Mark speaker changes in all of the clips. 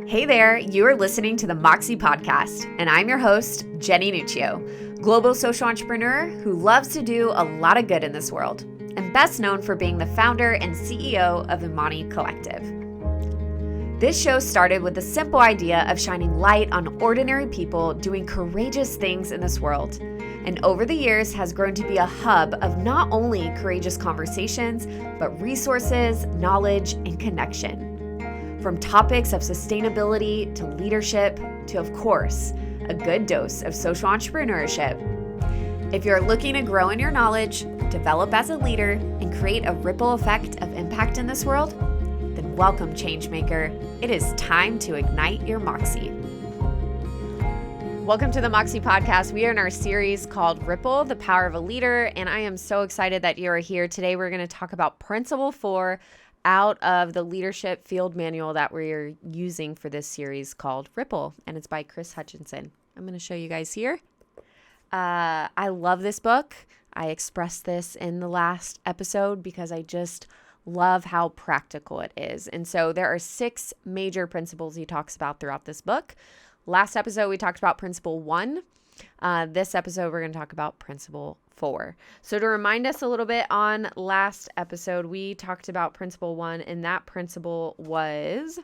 Speaker 1: Hey there, you are listening to the Moxie podcast, and I'm your host, Jenny Nuccio, global social entrepreneur who loves to do a lot of good in this world, and best known for being the founder and CEO of Imani Collective. This show started with the simple idea of shining light on ordinary people doing courageous things in this world, and over the years has grown to be a hub of not only courageous conversations, but resources, knowledge, and connection. From topics of sustainability to leadership to, of course, a good dose of social entrepreneurship. If you're looking to grow in your knowledge, develop as a leader, and create a ripple effect of impact in this world, then welcome, Changemaker. It is time to ignite your Moxie. Welcome to the Moxie podcast. We are in our series called Ripple, the Power of a Leader, and I am so excited that you are here. Today, we're going to talk about Principle 4 out of the leadership field manual that we're using for this series called Ripple, and it's by Chris Hutchinson. I'm going to show you guys here. I love this book. I expressed this in the last episode because I just love how practical it is. And so there are 6 major principles he talks about throughout this book. Last episode, we talked about Principle 1. This episode, we're going to talk about Principle 4. So to remind us a little bit, on last episode, we talked about Principle 1, and that principle was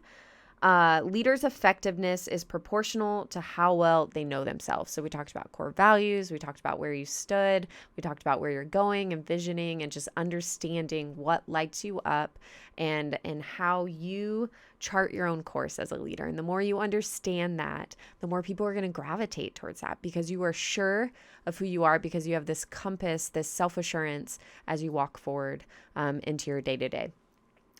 Speaker 1: leaders' effectiveness is proportional to how well they know themselves. So we talked about core values, we talked about where you stood, we talked about where you're going, envisioning, and just understanding what lights you up and how you chart your own course as a leader. And the more you understand that, the more people are going to gravitate towards that because you are sure of who you are, because you have this compass, this self-assurance as you walk forward into your day-to-day.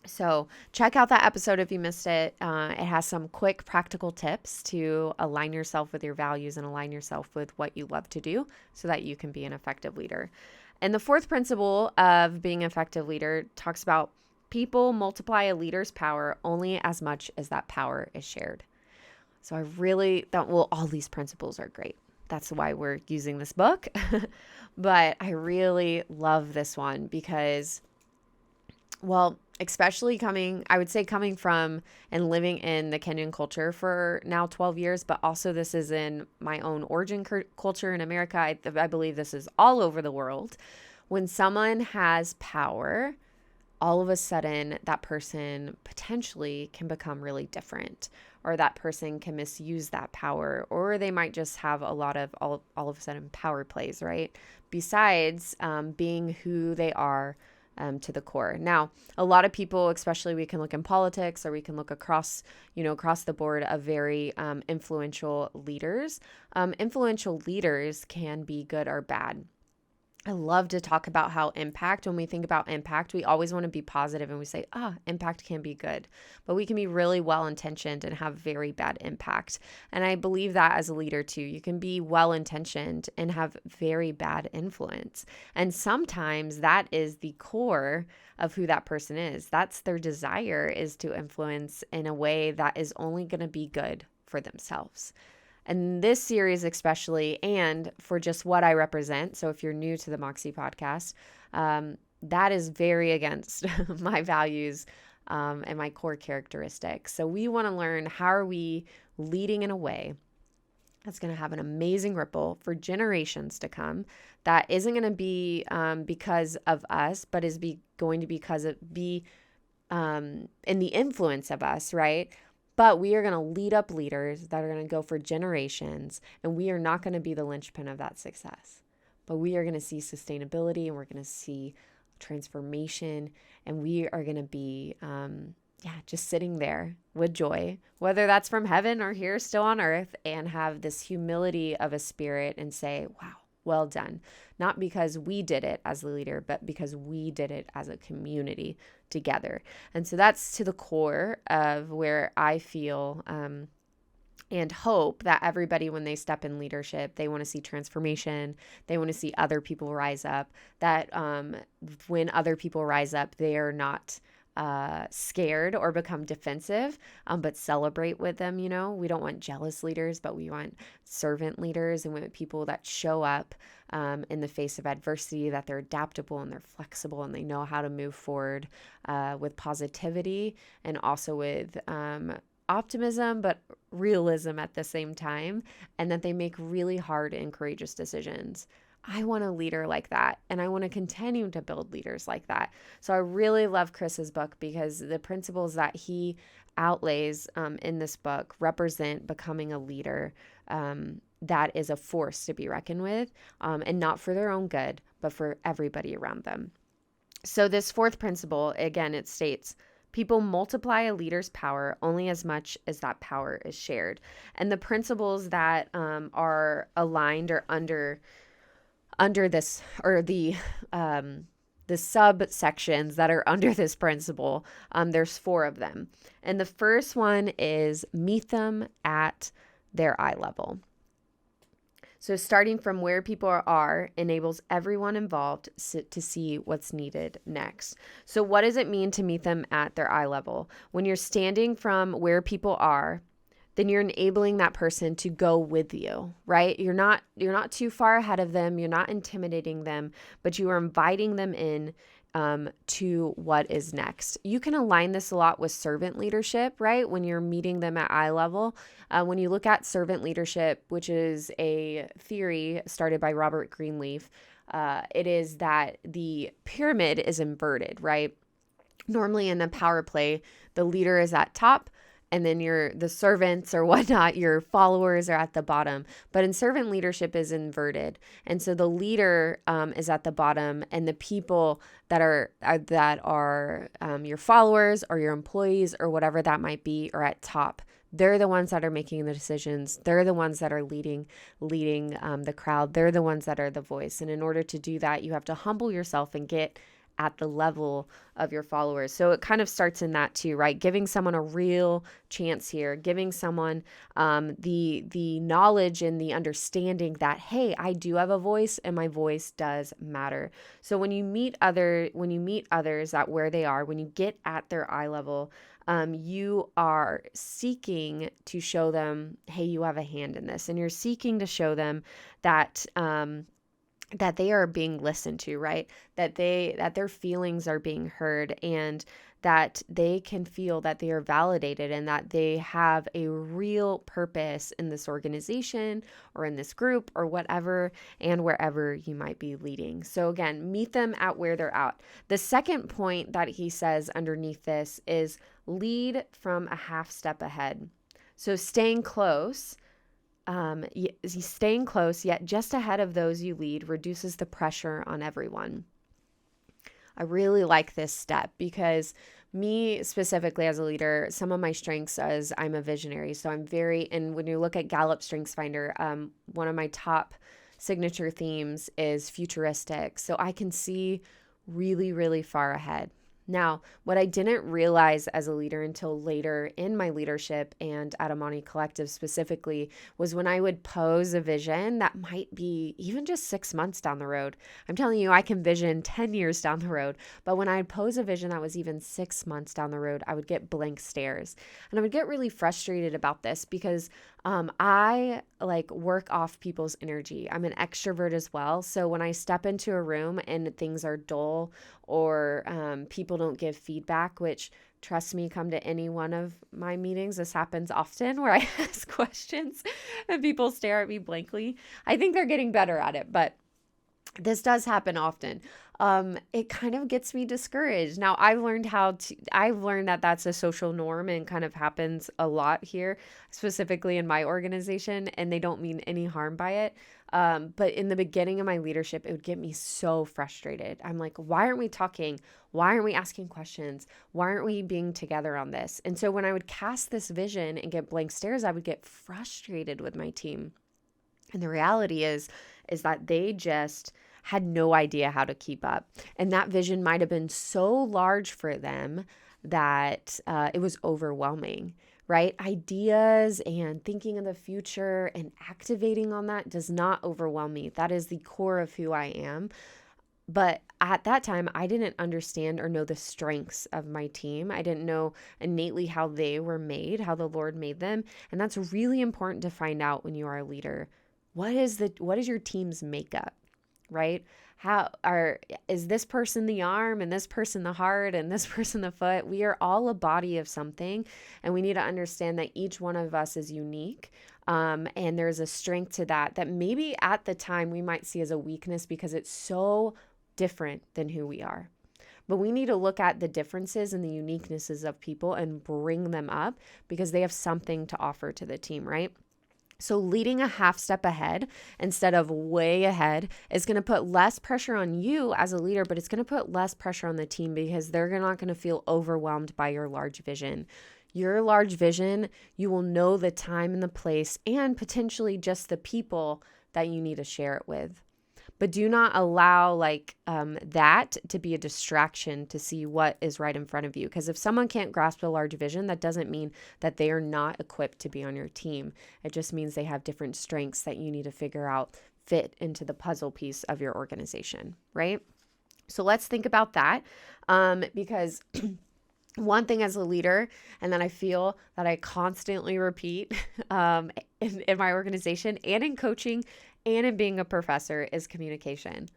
Speaker 1: So check out that episode if you missed it. It has some quick practical tips to align yourself with your values and align yourself with what you love to do so that you can be an effective leader. And the 4th principle of being an effective leader talks about people multiply a leader's power only as much as that power is shared. So I really thought, well, all these principles are great. That's why we're using this book. But I really love this one because, well, especially coming from and living in the Kenyan culture for now 12 years, but also this is in my own origin culture in America. I believe this is all over the world. When someone has power, all of a sudden that person potentially can become really different, or that person can misuse that power, or they might just have a lot of all of a sudden power plays, right? Besides being who they are to the core. Now, a lot of people, especially we can look in politics or we can look across the board of very influential leaders. Influential leaders can be good or bad. I love to talk about how when we think about impact, we always want to be positive and we say, impact can be good, but we can be really well-intentioned and have very bad impact. And I believe that as a leader too, you can be well-intentioned and have very bad influence. And sometimes that is the core of who that person is. That's their desire, is to influence in a way that is only going to be good for themselves. And this series especially, and for just what I represent, so if you're new to the Moxie podcast, that is very against my values and my core characteristics. So we want to learn, how are we leading in a way that's going to have an amazing ripple for generations to come, that isn't going to be because of us, but is going to be in the influence of us, right? But we are going to lead up leaders that are going to go for generations, and we are not going to be the linchpin of that success. But we are going to see sustainability, and we're going to see transformation, and we are going to be just sitting there with joy, whether that's from heaven or here still on earth, and have this humility of a spirit and say, wow, well done. Not because we did it as a leader, but because we did it as a community together. And so that's to the core of where I feel and hope that everybody, when they step in leadership, they want to see transformation. They want to see other people rise up. That when other people rise up, they are not scared or become defensive, but celebrate with them. We don't want jealous leaders, but we want servant leaders, and we want people that show up in the face of adversity, that they're adaptable and they're flexible and they know how to move forward with positivity, and also with optimism, but realism at the same time, and that they make really hard and courageous decisions. I want a leader like that, and I want to continue to build leaders like that. So I really love Chris's book because the principles that he outlays in this book represent becoming a leader that is a force to be reckoned with, and not for their own good, but for everybody around them. So this fourth principle, again, it states, people multiply a leader's power only as much as that power is shared. And the principles that are aligned or under this, or the subsections that are under this principle, there's 4 of them. And the first one is meet them at their eye level. So starting from where people are enables everyone involved to see what's needed next. So what does it mean to meet them at their eye level? When you're standing from where people are, then you're enabling that person to go with you, right? You're not too far ahead of them. You're not intimidating them, but you are inviting them in to what is next. You can align this a lot with servant leadership, right? When you're meeting them at eye level. When you look at servant leadership, which is a theory started by Robert Greenleaf, it is that the pyramid is inverted, right? Normally in a power play, the leader is at top, and then the servants or whatnot, your followers are at the bottom. But in servant leadership is inverted. And so the leader is at the bottom, and the people that are your followers or your employees or whatever that might be are at top. They're the ones that are making the decisions. They're the ones that are leading the crowd. They're the ones that are the voice. And in order to do that, you have to humble yourself and get at the level of your followers. So it kind of starts in that too, right? Giving someone a real chance here, giving someone the knowledge and the understanding that, hey, I do have a voice and my voice does matter. So when you meet others at where they are, when you get at their eye level, you are seeking to show them, hey, you have a hand in this, and you're seeking to show them that that they are being listened to, right? That their feelings are being heard, and that they can feel that they are validated and that they have a real purpose in this organization or in this group or whatever and wherever you might be leading. So again, meet them at where they're at. The second point that he says underneath this is lead from a half step ahead. So staying close, yet just ahead of those you lead reduces the pressure on everyone. I really like this step because me specifically as a leader, some of my strengths is I'm a visionary. So and when you look at Gallup Strengths Finder, one of my top signature themes is futuristic. So I can see really, really far ahead. Now, what I didn't realize as a leader until later in my leadership and at Amani Collective specifically was when I would pose a vision that might be even just 6 months down the road. I'm telling you, I can vision 10 years down the road. But when I'd pose a vision that was even 6 months down the road, I would get blank stares. And I would get really frustrated about this because I work off people's energy. I'm an extrovert as well. So when I step into a room and things are dull or people don't give feedback, which trust me, come to any one of my meetings. This happens often where I ask questions and people stare at me blankly. I think they're getting better at it, but this does happen often. It kind of gets me discouraged. Now I've learned that that's a social norm and kind of happens a lot here, specifically in my organization, and they don't mean any harm by it. But in the beginning of my leadership, it would get me so frustrated. I'm like, why aren't we talking? Why aren't we asking questions? Why aren't we being together on this? And so when I would cast this vision and get blank stares, I would get frustrated with my team. And the reality is that they just had no idea how to keep up. And that vision might have been so large for them that it was overwhelming, right? Ideas and thinking of the future and activating on that does not overwhelm me. That is the core of who I am. But at that time, I didn't understand or know the strengths of my team. I didn't know innately how they were made, how the Lord made them. And that's really important to find out when you are a leader. What is your team's makeup, right? Is this person the arm and this person the heart and this person the foot? We are all a body of something, and we need to understand that each one of us is unique. And there's a strength to that maybe at the time we might see as a weakness because it's so different than who we are. But we need to look at the differences and the uniquenesses of people and bring them up because they have something to offer to the team, right? So leading a half step ahead instead of way ahead is going to put less pressure on you as a leader, but it's going to put less pressure on the team because they're not going to feel overwhelmed by your large vision. Your large vision, you will know the time and the place and potentially just the people that you need to share it with. But do not allow that to be a distraction to see what is right in front of you. Because if someone can't grasp a large vision, that doesn't mean that they are not equipped to be on your team. It just means they have different strengths that you need to figure out fit into the puzzle piece of your organization, right? So let's think about that because one thing as a leader, and that I feel that I constantly repeat in my organization and in coaching and in being a professor is communication.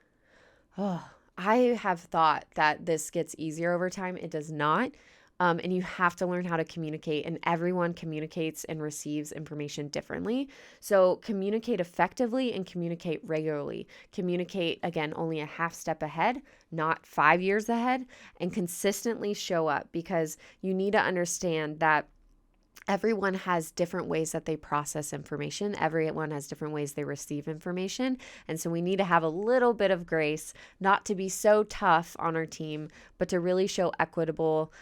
Speaker 1: Oh, I have thought that this gets easier over time. It does not. And you have to learn how to communicate, and everyone communicates and receives information differently. So communicate effectively and communicate regularly. Communicate, again, only a half step ahead, not 5 years ahead, and consistently show up because you need to understand that everyone has different ways that they process information. Everyone has different ways they receive information. And so we need to have a little bit of grace, not to be so tough on our team, but to really show equitable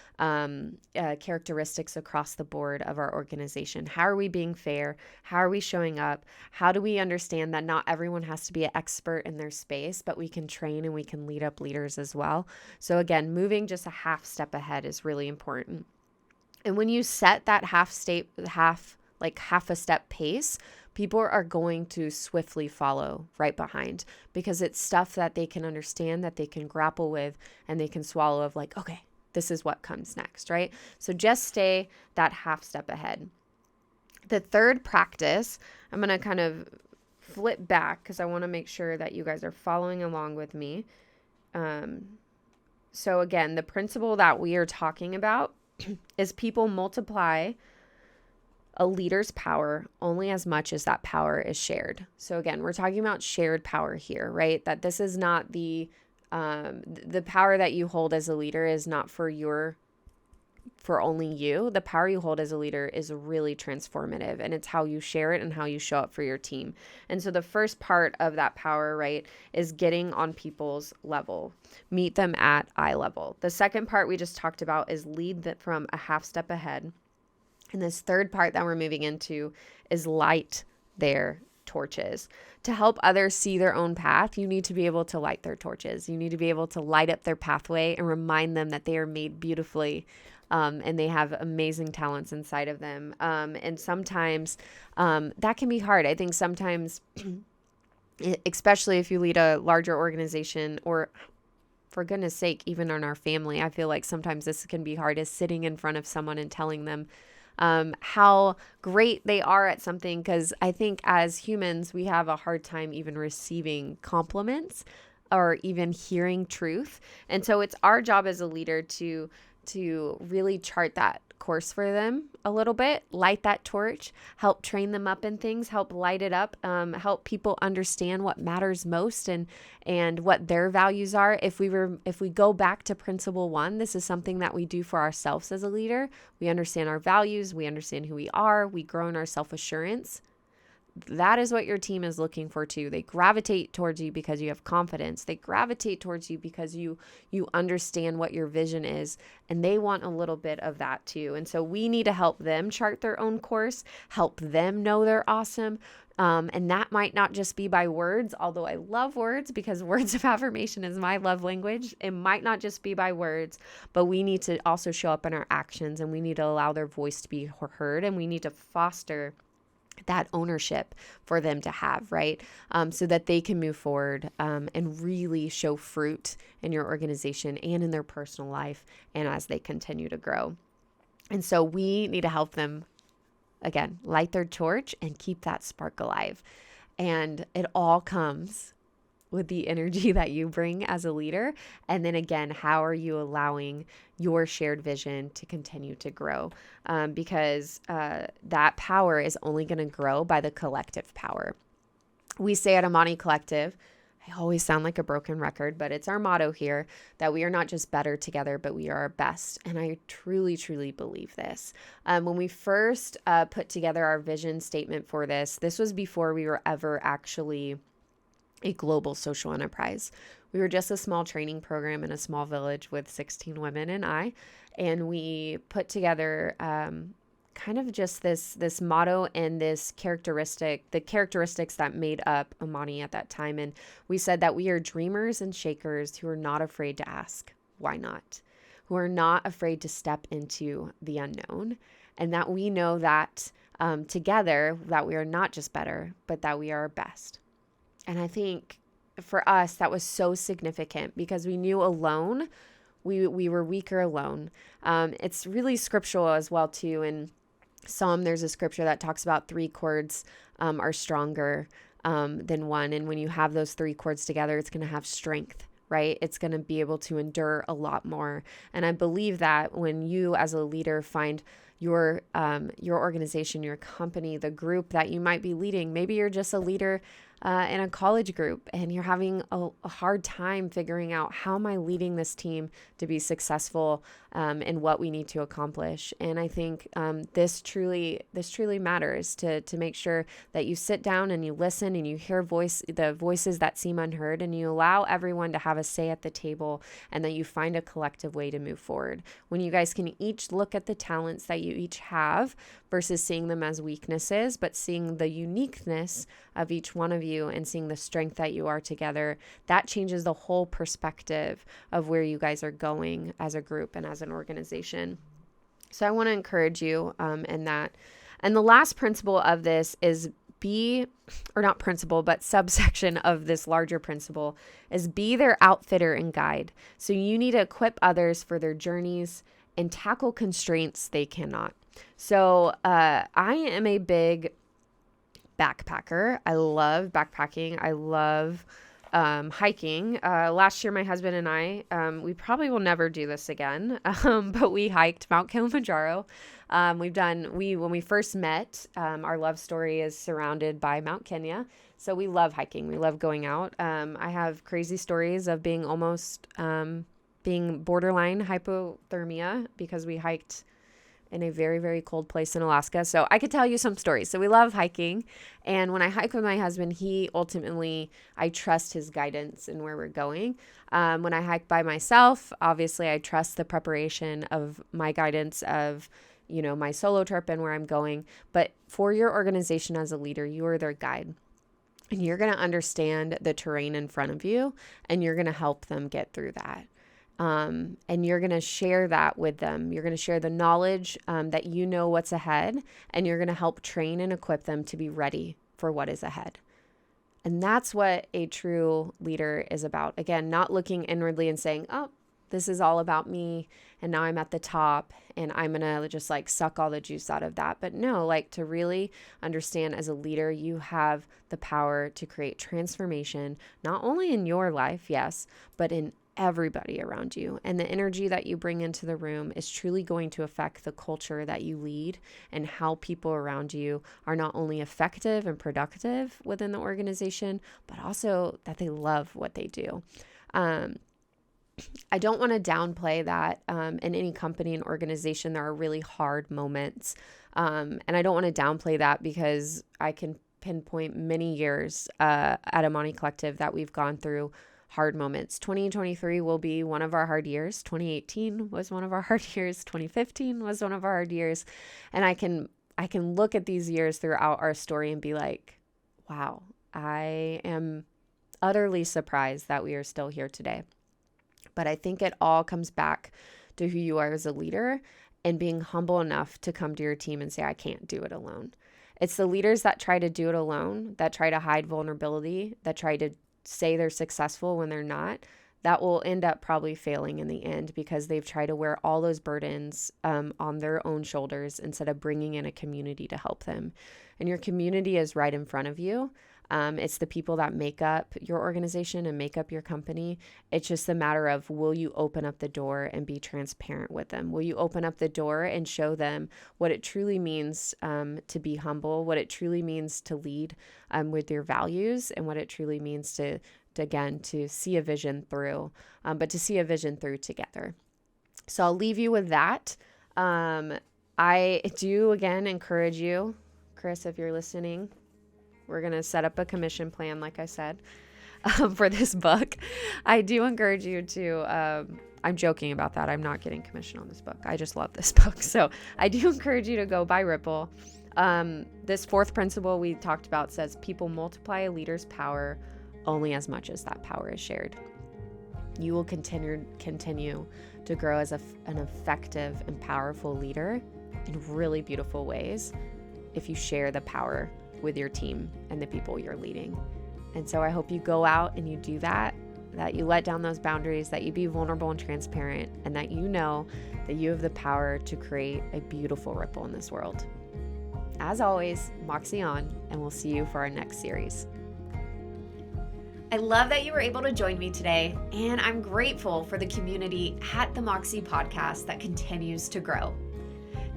Speaker 1: characteristics across the board of our organization. How are we being fair? How are we showing up? How do we understand that not everyone has to be an expert in their space, but we can train and we can lead up leaders as well? So again, moving just a half step ahead is really important. And when you set that half a step pace, people are going to swiftly follow right behind because it's stuff that they can understand, that they can grapple with, and they can swallow of like, okay, this is what comes next, right? So just stay that half step ahead. The third practice, I'm going to kind of flip back because I want to make sure that you guys are following along with me. So again, the principle that we are talking about is people multiply a leader's power only as much as that power is shared. So again, we're talking about shared power here, right? That this is not the power that you hold as a leader is not for only you. The power you hold as a leader is really transformative, and it's how you share it and how you show up for your team. And so the first part of that power, right, is getting on people's level. Meet them at eye level. The second part we just talked about is lead from a half step ahead. And this third part that we're moving into is light their torches. To help others see their own path, you need to be able to light their torches. You need to be able to light up their pathway and remind them that they are made beautifully. And they have amazing talents inside of them. And sometimes that can be hard. I think sometimes, especially if you lead a larger organization or for goodness sake, even in our family, I feel like sometimes this can be hard, is sitting in front of someone and telling them how great they are at something. Because I think as humans, we have a hard time even receiving compliments or even hearing truth. And so it's our job as a leader to really chart that course for them a little bit, light that torch, help train them up in things, help light it up, help people understand what matters most and what their values are. If we go back to principle 1, this is something that we do for ourselves as a leader. We understand our values, we understand who we are, we grow in our self-assurance. That is what your team is looking for too. They gravitate towards you because you have confidence. They gravitate towards you because you understand what your vision is, and they want a little bit of that too. And so we need to help them chart their own course, help them know they're awesome. And that might not just be by words, although I love words because words of affirmation is my love language. It might not just be by words, but we need to also show up in our actions, and we need to allow their voice to be heard, and we need to foster that ownership for them to have, right? So that they can move forward and really show fruit in your organization and in their personal life and as they continue to grow. And so we need to help them, again, light their torch and keep that spark alive. And it all comes with the energy that you bring as a leader? And then again, how are you allowing your shared vision to continue to grow? Because that power is only going to grow by the collective power. We say at Amani Collective, I always sound like a broken record, but it's our motto here that we are not just better together, but we are our best. And I truly, truly believe this. When we first put together our vision statement for this was before we were ever actually a global social enterprise. We were just a small training program in a small village with 16 women and we put together kind of just this motto and the characteristics that made up Amani at that time. And we said that we are dreamers and shakers who are not afraid to ask, why not? Who are not afraid to step into the unknown. And that we know that together, that we are not just better, but that we are our best. And I think for us, that was so significant because we knew alone, we were weaker alone. It's really scriptural as well too. In Psalm, there's a scripture that talks about 3 chords are stronger than one. And when you have those 3 chords together, it's going to have strength, right? It's going to be able to endure a lot more. And I believe that when you as a leader find your organization, your company, the group that you might be leading, maybe you're just a leader in a college group and you're having a hard time figuring out, how am I leading this team to be successful in what we need to accomplish? And I think this truly matters to make sure that you sit down and you listen and you hear the voices that seem unheard, and you allow everyone to have a say at the table, and that you find a collective way to move forward. When you guys can each look at the talents that you each have versus seeing them as weaknesses, but seeing the uniqueness of each one of you and seeing the strength that you are together, that changes the whole perspective of where you guys are going as a group and as an organization. So I want to encourage you in that. And the last principle of this is subsection of this larger principle is be their outfitter and guide. So you need to equip others for their journeys and tackle constraints they cannot. So I am a big backpacker. I love backpacking. I love hiking. Last year, my husband and I, we probably will never do this again, but we hiked Mount Kilimanjaro. When we first met, our love story is surrounded by Mount Kenya. So we love hiking. We love going out. I have crazy stories of being almost being borderline hypothermia because we hiked in a very, very cold place in Alaska. So I could tell you some stories. So we love hiking. And when I hike with my husband, I trust his guidance in where we're going. When I hike by myself, obviously I trust the preparation of my guidance of, my solo trip and where I'm going. But for your organization as a leader, you are their guide. And you're going to understand the terrain in front of you, and you're going to help them get through that. And you're going to share that with them. You're going to share the knowledge that you know what's ahead, and you're going to help train and equip them to be ready for what is ahead. And that's what a true leader is about. Again, not looking inwardly and saying, oh, this is all about me, and now I'm at the top, and I'm going to just suck all the juice out of that. But no, to really understand as a leader, you have the power to create transformation, not only in your life, yes, but in everybody around you. And the energy that you bring into the room is truly going to affect the culture that you lead and how people around you are not only effective and productive within the organization, but also that they love what they do. I don't want to downplay that in any company and organization, there are really hard moments. And I don't want to downplay that because I can pinpoint many years at Amani Collective that we've gone through hard moments. 2023 will be one of our hard years. 2018 was one of our hard years. 2015 was one of our hard years. And I can look at these years throughout our story and be like, wow, I am utterly surprised that we are still here today. But I think it all comes back to who you are as a leader and being humble enough to come to your team and say, I can't do it alone. It's the leaders that try to do it alone, that try to hide vulnerability, that try to say they're successful when they're not, that will end up probably failing in the end because they've tried to wear all those burdens on their own shoulders instead of bringing in a community to help them. And your community is right in front of you. It's the people that make up your organization and make up your company. It's just a matter of, will you open up the door and be transparent with them? Will you open up the door and show them what it truly means to be humble, what it truly means to lead with your values, and what it truly means to see a vision through, but to see a vision through together. So I'll leave you with that. I do, again, encourage you, Chris, if you're listening, we're going to set up a commission plan, like I said, for this book. I do encourage you to, I'm joking about that. I'm not getting commission on this book. I just love this book. So I do encourage you to go buy Ripple. This fourth principle we talked about says people multiply a leader's power only as much as that power is shared. You will continue to grow as an effective and powerful leader in really beautiful ways if you share the power with your team and the people you're leading. And so I hope you go out and you do that you let down those boundaries, that you be vulnerable and transparent, and that you know that you have the power to create a beautiful ripple in this world. As always, Moxie on, and we'll see you for our next series. I love that you were able to join me today, and I'm grateful for the community at the Moxie podcast that continues to grow.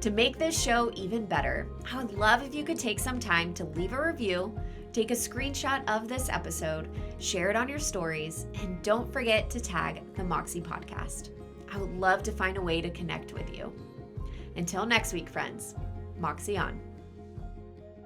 Speaker 1: To make this show even better, I would love if you could take some time to leave a review, take a screenshot of this episode, share it on your stories, and don't forget to tag the Moxie podcast. I would love to find a way to connect with you. Until next week, friends, Moxie on.